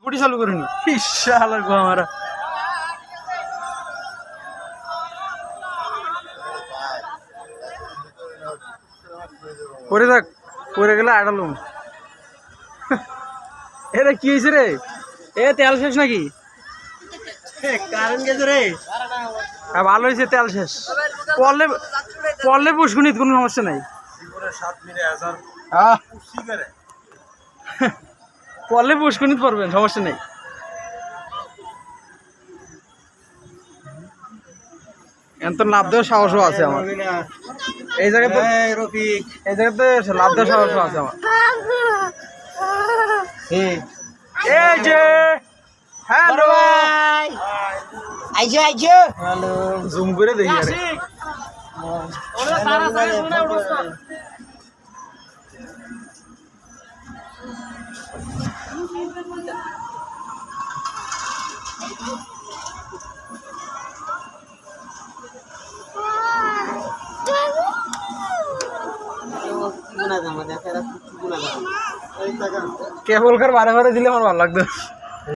পুটি চালু করে নি ইশালার গো আমারা পরে থাক পরে গেলে আড়ালুম এটা কি হয়েছে রে এ তেল শেষ নাকি কারেন্ট গেছে রে ভালো হয়েছে তেল শেষ পড়লে পড়লে পুষ্কুনিত কোনো সমস্যা নাই পড়লে পুষ্কুনিত পড়বেন সমস্যা নেই এত লাভ দেওয়ার সাহসও আছে আমার এই জায়গাতে রফিক এই জায়গাতে লাভ দেওয়ার সাহসও আছে আমার এই যে হ্যালো ভাই আইজো আইজো হ্যালো জুম করে দেখি আরে কেবল কার বারে বারে দিলে আমার ভালো লাগতো